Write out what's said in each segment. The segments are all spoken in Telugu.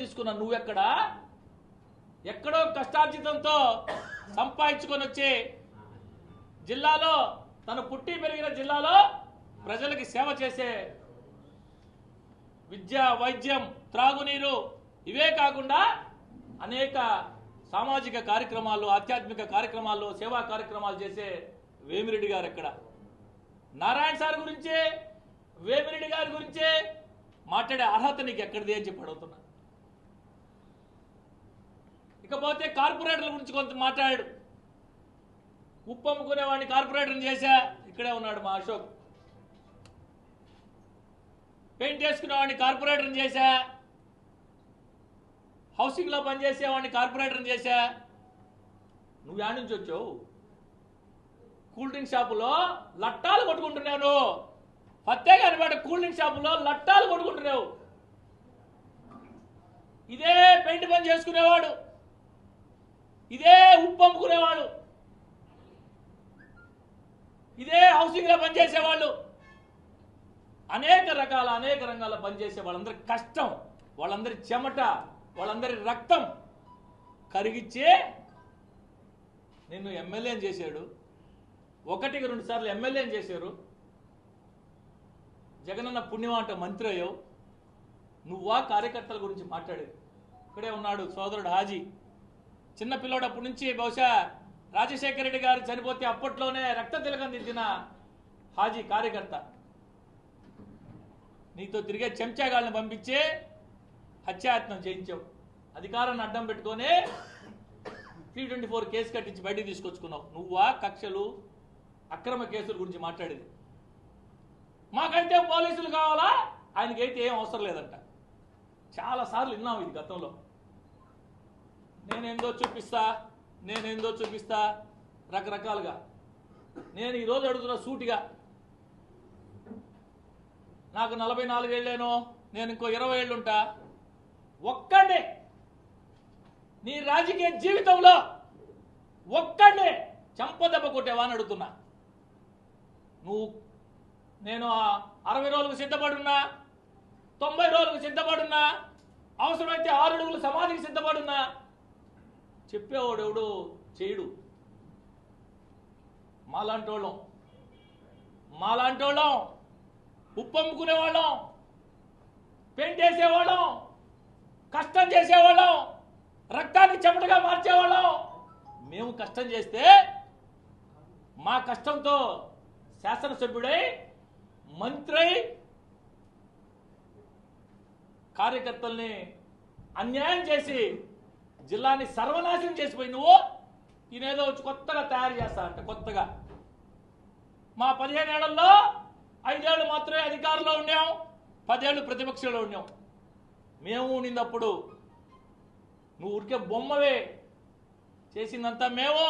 తీసుకున్న నువ్వెక్కడా ఎక్కడో కష్టార్జితంతో సంపాదించుకొని వచ్చి జిల్లాలో తను పుట్టి పెరిగిన జిల్లాలో ప్రజలకి సేవ చేసే విద్య వైద్యం త్రాగునీరు ఇవే కాకుండా అనేక సామాజిక కార్యక్రమాలు ఆధ్యాత్మిక కార్యక్రమాలు సేవా కార్యక్రమాలు చేసే వేమిరెడ్డి గారు ఎక్కడ నారాయణ సార్ గురించే వేమిరెడ్డి గారి గురించే మాట్లాడే అర్హత నీకు ఎక్కడిది అని చెప్పి అడుగుతున్నా ఇకపోతే కార్పొరేటర్ల గురించి కొంత మాట్లాడాడు ఉప్పు అమ్ముకునేవాడిని కార్పొరేటర్ని చేశా ఇక్కడే ఉన్నాడు మా అశోక్ పెయింట్ వేసుకునేవాడిని కార్పొరేటర్ని చేశా హౌసింగ్లో పనిచేసేవాడిని కార్పొరేటర్ని చేశా నువ్వు యాడ్ నుంచి వచ్చావు కూల్ డ్రింక్ షాపులో లట్టాలు కొట్టుకుంటున్నావు ఫత్తేగానిపేట కూల్ డ్రింక్ షాపులో లట్టాలు కొట్టుకుంటున్నావు ఇదే పెయింట్ పని చేసుకునేవాడు ఇదే ఉప్పు అమ్ముకునేవాడు ఇదే హౌసింగ్లో పనిచేసేవాళ్ళు అనేక రంగాల్లో పనిచేసే వాళ్ళందరి కష్టం వాళ్ళందరి చెమట వాళ్ళందరి రక్తం కరిగిచ్చే నిన్ను ఎమ్మెల్యేని చేశాడు 1-2 సార్లు ఎమ్మెల్యేని చేశారు జగనన్న పుణ్యమాట మంత్రి అయ్యావు నువ్వా కార్యకర్తల గురించి మాట్లాడేది ఇక్కడే ఉన్నాడు సోదరుడు హాజీ చిన్న పిల్లోడప్పటి నుంచి బహుశా రాజశేఖర రెడ్డి గారు చనిపోతే అప్పట్లోనే రక్త తిలకం దిద్దిన హాజీ కార్యకర్త నీతో తిరిగే చెంచాగాళ్ళని పంపించి హత్యాయత్నం చేయించావు అధికారాన్ని అడ్డం పెట్టుకొని 324 కేసు కట్టించి బయటికి తీసుకొచ్చుకున్నావు నువ్వా కక్షలు అక్రమ కేసుల గురించి మాట్లాడేది మాకైతే పోలీసులు కావాలా ఆయనకైతే ఏం అవసరం లేదంట చాలాసార్లు విన్నాం ఇది గతంలో నేనేందో చూపిస్తా రకరకాలుగా నేను ఈరోజు అడుగుతున్నా సూటిగా నాకు 44 ఏళ్ళేనో నేను ఇంకో 20 ఏళ్ళుంటా ఒక్కడే నీ రాజకీయ జీవితంలో ఒక్కడే చంపదెబ్బ కొట్టేవా అని అడుగుతున్నా నేను 60 రోజులకు సిద్ధపడున్నా 90 రోజులకు సిద్ధపడున్నా అవసరమైతే 6 అడుగులు సమాధికి సిద్ధపడున్నా చెప్పేవాడు ఎవడు చేయడు మాలాంటోళ్ళం ఉప్పు అమ్ముకునేవాళ్ళం పెయింట్ వేసేవాళ్ళం కష్టం చేసేవాళ్ళం రక్తాన్ని చెమటగా మార్చేవాళ్ళం మేము కష్టం చేస్తే మా కష్టంతో శాసనసభ్యుడై మంత్రి కార్యకర్తల్ని అన్యాయం చేసి జిల్లాని సర్వనాశనం చేసిపోయి నువ్వు ఈయనేదో వచ్చి కొత్తగా తయారు చేస్తా అంటే కొత్తగా మా 15 ఏళ్లలో 5 ఏళ్ళు మాత్రమే అధికారంలో ఉన్నాం 10 ఏళ్ళు ప్రతిపక్షంలో ఉన్నాం మేము ఉండినప్పుడు నువ్వు ఉరికే బొమ్మవే చేసిందంతా మేము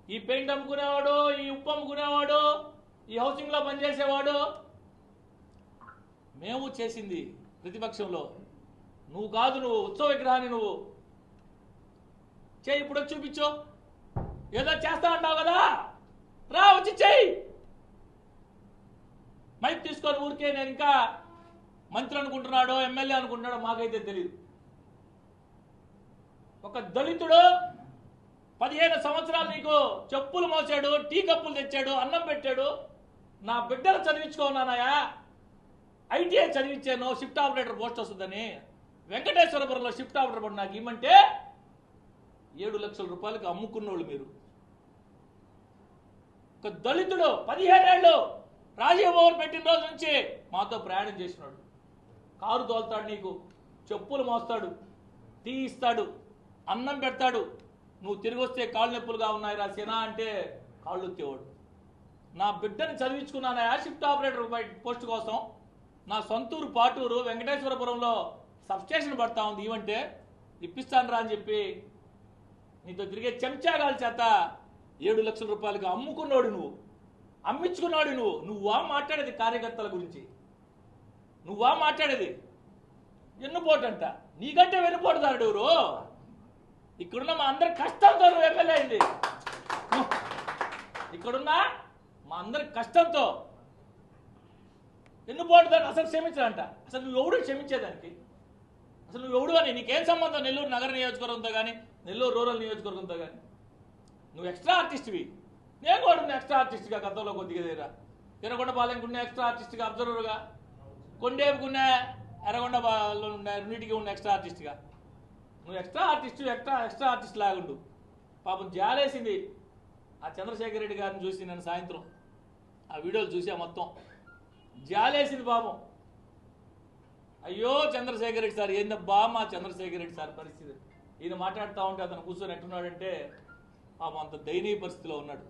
ఈ పెయింట్ అమ్ముకునేవాడు ఈ ఉప్పు అమ్ముకునేవాడు ఈ హౌసింగ్లో పనిచేసేవాడు మేము చేసింది ప్రతిపక్షంలో నువ్వు కాదు నువ్వు ఉత్సవ విగ్రహాన్ని నువ్వు చేయి ఇప్పుడు వచ్చి చూపించు ఏదో చేస్తా అంటావు కదా రా వచ్చి చేయి మైక్ తీసుకొని ఊరికే నేను ఇంకా మంత్రి అనుకుంటున్నాడో ఎమ్మెల్యే అనుకుంటున్నాడో మాకైతే తెలియదు ఒక దళితుడు 15 సంవత్సరాలు నీకు చెప్పులు మోసాడు టీ కప్పులు తెచ్చాడు అన్నం పెట్టాడు నా బిడ్డలు చదివించుకోన్నానయా ఐటీఐ చదివించాను షిఫ్ట్ ఆపరేటర్ పోస్ట్ వస్తుందని వెంకటేశ్వరపురంలో షిఫ్ట్ ఆపరేటర్ పడి నాకు ఇమ్మంటే 7 లక్షల రూపాయలకు అమ్ముకున్నోళ్ళు మీరు ఒక దళితుడు 15 ఏళ్ళు రాజీవ్ భవన్ పెట్టిన రోజు నుంచి మాతో ప్రయాణం చేసినాడు కారు తోలుతాడు నీకు చెప్పులు మోస్తాడు టీ ఇస్తాడు అన్నం పెడతాడు నువ్వు తిరిగి వస్తే కాళ్ళు నొప్పులుగా ఉన్నాయి రా సేనా అంటే కాళ్ళు ఎత్తేవాడు నా బిడ్డని చదివించుకున్నాను షిఫ్ట్ ఆపరేటర్ పోస్ట్ కోసం నా సొంతూరు పాటూరు వెంకటేశ్వరపురంలో సబ్స్టేషన్ పడతా ఉంది ఇవంటే ఇప్పిస్తాను రా అని చెప్పి నీతో తిరిగే చెంచాగాల చేత 7 లక్షల రూపాయలకు అమ్ముకున్నాడు నువ్వు అమ్మించుకున్నాడు నువ్వా మాట్లాడేది కార్యకర్తల గురించి నువ్వా మాట్లాడేది ఎన్నుపోటంట నీకంటే వెన్నుపోటుదాడు ఎవరు ఇక్కడున్న మా అందరి కష్టంతో నువ్వు ఎమ్మెల్యే అయింది ఇక్కడున్న మా అందరి కష్టంతో ఎన్నుపోటుదాన్ని అసలు క్షమించాలంట అసలు నువ్వు ఎవడు క్షమించేదానికి అసలు నువ్వు ఎవడు అని, నీకేం సంబంధం నెల్లూరు నగర నియోజకవర్గంతో కానీ నెల్లూరు రూరల్ నియోజకవర్గంతో కానీ? నువ్వు ఎక్స్ట్రా ఆర్టిస్ట్వి, నేను కూడా ఉన్న ఎక్స్ట్రా ఆర్టిస్ట్గా గతంలో కొద్దిగా దగ్గర ఎర్రగొండపాలెంకున్న ఎక్స్ట్రా ఆర్టిస్ట్గా, అబ్జర్వర్గా, కొండేపుకున్న ఎర్రగొండలో ఉన్న రెండింటికి ఉన్న ఎక్స్ట్రా ఆర్టిస్ట్గా. నువ్వు ఎక్స్ట్రా ఆర్టిస్ట్ లాగుండు. పాపం జాలేసింది ఆ చంద్రశేఖర్ రెడ్డి గారిని చూసి నేను సాయంత్రం ఆ వీడియోలు చూసా మొత్తం. జాలేసింది పాపం. అయ్యో చంద్రశేఖర్ రెడ్డి సార్ ఏందబ్బా మా చంద్రశేఖర్ రెడ్డి సార్ పరిస్థితి. ఈయన మాట్లాడుతూ ఉంటే అతను కూర్చొని ఎట్టున్నాడంటే పాపం అంత దయనీయ పరిస్థితిలో ఉన్నాడు.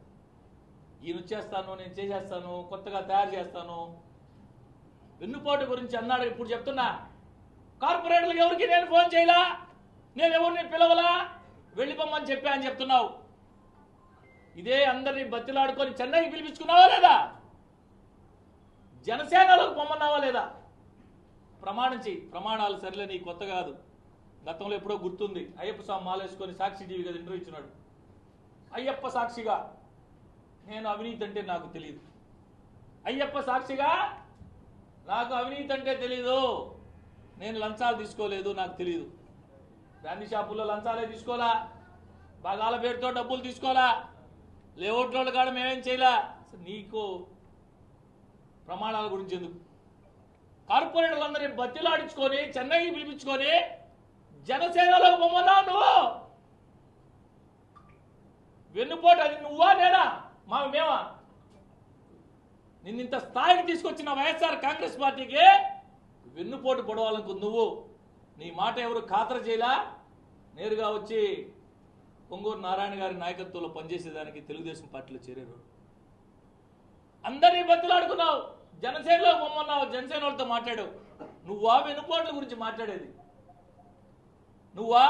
ఈయన వచ్చేస్తాను, నేను చేసేస్తాను, కొత్తగా తయారు చేస్తాను. వెన్నుపోటు గురించి అన్నాడు. ఇప్పుడు చెప్తున్నా, కార్పొరేటర్లకు ఎవరికి నేను ఫోన్ చేయలా, నేను ఎవరిని పిలవలా, వెళ్ళిపోమని చెప్పా అని చెప్తున్నావు. ఇదే అందరినీ బతిలాడుకొని చెన్నైకి పిలిపించుకున్నావా లేదా? జనసేనలోకి పొమ్మన్నావా లేదా? ప్రమాణం చెయ్యి. ప్రమాణాలు సరిలే, నీ కొత్త కాదు, గతంలో ఎప్పుడో గుర్తుంది. అయ్యప్ప స్వామి మాలేసుకొని సాక్షి టీవీ కదా ఇంటర్వ్యూ ఇచ్చినాడు. అయ్యప్ప సాక్షిగా నేను అవినీతి అంటే నాకు తెలియదు, అయ్యప్ప సాక్షిగా నాకు అవినీతి అంటే తెలీదు, నేను లంచాలు తీసుకోలేదు, నాకు తెలియదు. బ్రాండీ షాపుల్లో లంచాలే తీసుకోలా, బాగాల పేరుతో డబ్బులు తీసుకోలా, లేఅవుట్ల కాడ మేమేం చేయలే. నీకు ప్రమాణాల గురించి ఎందుకు? కార్పొరేటర్లందరినీ బతిలాడించుకొని చెన్నైకి పిలిపించుకొని జనసేనలోకి పొమ్మన్నావు నువ్వు. వెన్నుపోటు అది నువ్వా నేనా? మేమా? నిన్నింత స్థాయికి తీసుకొచ్చిన వైఎస్ఆర్ కాంగ్రెస్ పార్టీకి వెన్నుపోటు పొడవాలనుకు నువ్వు. నీ మాట ఎవరు ఖాతరు చేయలా. నేరుగా వచ్చి పొంగూరు నారాయణ గారి నాయకత్వంలో పనిచేసేదానికి తెలుగుదేశం పార్టీలో చేరారు. అందరినీ బతులాడుకున్నావు, జనసేనలో పొమ్మన్నావు, జనసేన వాళ్ళతో మాట్లాడావు. నువ్వా వెన్నుపోట్ల గురించి మాట్లాడేది? నువ్వా?